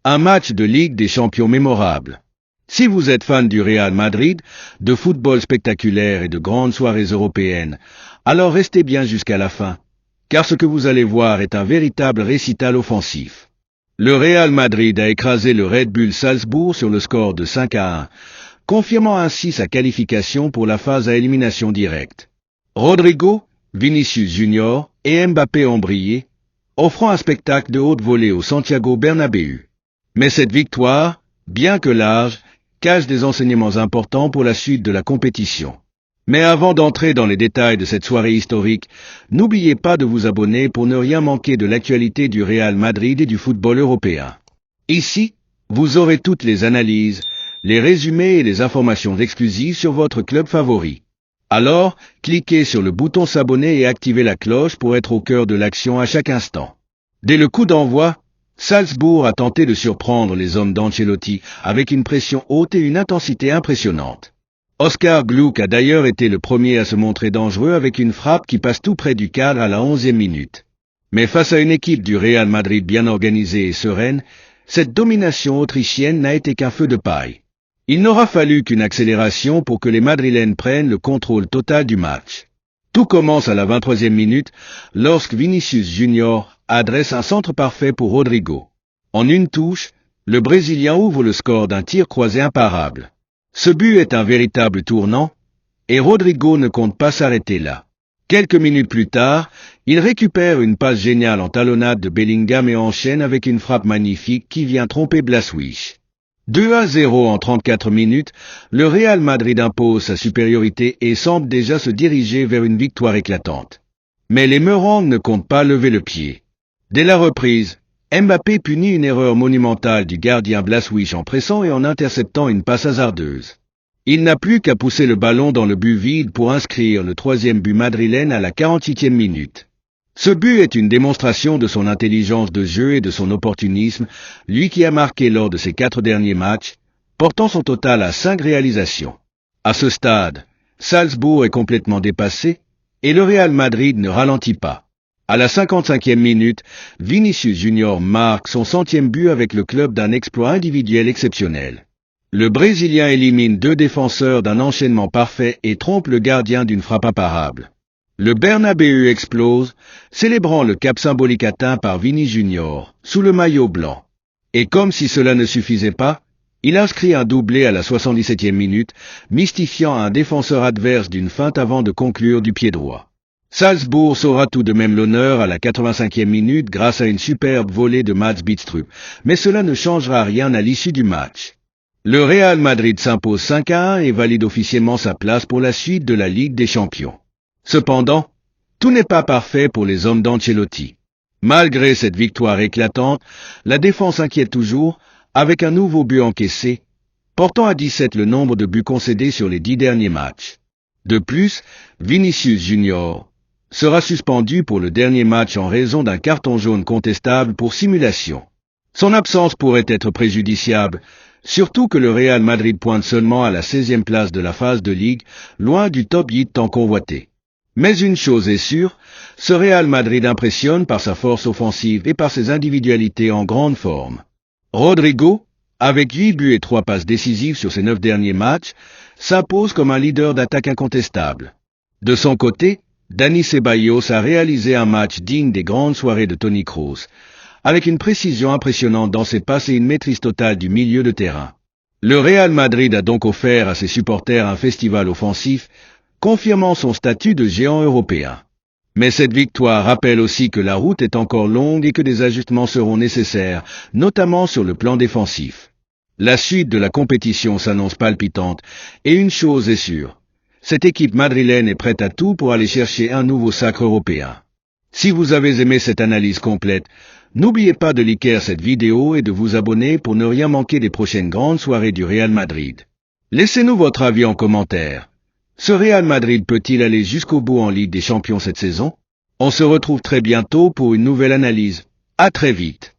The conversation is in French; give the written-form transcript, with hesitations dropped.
Un match de Ligue des Champions mémorable. Si vous êtes fan du Real Madrid, de football spectaculaire et de grandes soirées européennes, alors restez bien jusqu'à la fin, car ce que vous allez voir est un véritable récital offensif. Le Real Madrid a écrasé le Red Bull Salzbourg sur le score de 5-1, confirmant ainsi sa qualification pour la phase à élimination directe. Rodrigo, Vinicius Junior et Mbappé ont brillé, offrant un spectacle de haute volée au Santiago Bernabéu. Mais cette victoire, bien que large, cache des enseignements importants pour la suite de la compétition. Mais avant d'entrer dans les détails de cette soirée historique, n'oubliez pas de vous abonner pour ne rien manquer de l'actualité du Real Madrid et du football européen. Ici, vous aurez toutes les analyses, les résumés et les informations exclusives sur votre club favori. Alors, cliquez sur le bouton s'abonner et activez la cloche pour être au cœur de l'action à chaque instant. Dès le coup d'envoi, Salzbourg a tenté de surprendre les hommes d'Ancelotti avec une pression haute et une intensité impressionnante. Oscar Gluck a d'ailleurs été le premier à se montrer dangereux avec une frappe qui passe tout près du cadre à la 11e minute. Mais face à une équipe du Real Madrid bien organisée et sereine, cette domination autrichienne n'a été qu'un feu de paille. Il n'aura fallu qu'une accélération pour que les Madrilènes prennent le contrôle total du match. Tout commence à la 23e minute lorsque Vinicius Junior adresse un centre parfait pour Rodrigo. En une touche, le Brésilien ouvre le score d'un tir croisé imparable. Ce but est un véritable tournant, et Rodrigo ne compte pas s'arrêter là. Quelques minutes plus tard, il récupère une passe géniale en talonnade de Bellingham et enchaîne avec une frappe magnifique qui vient tromper Blaswich. 2-0 en 34 minutes, le Real Madrid impose sa supériorité et semble déjà se diriger vers une victoire éclatante. Mais les Meurengues ne comptent pas lever le pied. Dès la reprise, Mbappé punit une erreur monumentale du gardien Blaswich en pressant et en interceptant une passe hasardeuse. Il n'a plus qu'à pousser le ballon dans le but vide pour inscrire le 3e but madrilène à la 48e minute. Ce but est une démonstration de son intelligence de jeu et de son opportunisme, lui qui a marqué lors de ses 4 derniers matchs, portant son total à 5 réalisations. À ce stade, Salzbourg est complètement dépassé et le Real Madrid ne ralentit pas. À la 55e minute, Vinicius Junior marque son 100e but avec le club d'un exploit individuel exceptionnel. Le Brésilien élimine 2 défenseurs d'un enchaînement parfait et trompe le gardien d'une frappe imparable. Le Bernabéu explose, célébrant le cap symbolique atteint par Vini Junior, sous le maillot blanc. Et comme si cela ne suffisait pas, il inscrit un doublé à la 77e minute, mystifiant un défenseur adverse d'une feinte avant de conclure du pied droit. Salzbourg saura tout de même l'honneur à la 85e minute grâce à une superbe volée de Mads Bidstrup, mais cela ne changera rien à l'issue du match. Le Real Madrid s'impose 5-1 et valide officiellement sa place pour la suite de la Ligue des Champions. Cependant, tout n'est pas parfait pour les hommes d'Ancelotti. Malgré cette victoire éclatante, la défense inquiète toujours, avec un nouveau but encaissé, portant à 17 le nombre de buts concédés sur les 10 derniers matchs. De plus, Vinicius Junior sera suspendu pour le dernier match en raison d'un carton jaune contestable pour simulation. Son absence pourrait être préjudiciable, surtout que le Real Madrid pointe seulement à la 16e place de la phase de Ligue, loin du top 8 tant convoité. Mais une chose est sûre, ce Real Madrid impressionne par sa force offensive et par ses individualités en grande forme. Rodrigo, avec 8 buts et 3 passes décisives sur ses 9 derniers matchs, s'impose comme un leader d'attaque incontestable. De son côté, Dani Ceballos a réalisé un match digne des grandes soirées de Toni Kroos, avec une précision impressionnante dans ses passes et une maîtrise totale du milieu de terrain. Le Real Madrid a donc offert à ses supporters un festival offensif, confirmant son statut de géant européen. Mais cette victoire rappelle aussi que la route est encore longue et que des ajustements seront nécessaires, notamment sur le plan défensif. La suite de la compétition s'annonce palpitante, et une chose est sûre, cette équipe madrilène est prête à tout pour aller chercher un nouveau sacre européen. Si vous avez aimé cette analyse complète, n'oubliez pas de liker cette vidéo et de vous abonner pour ne rien manquer des prochaines grandes soirées du Real Madrid. Laissez-nous votre avis en commentaire. Ce Real Madrid peut-il aller jusqu'au bout en Ligue des Champions cette saison? On se retrouve très bientôt pour une nouvelle analyse. À très vite.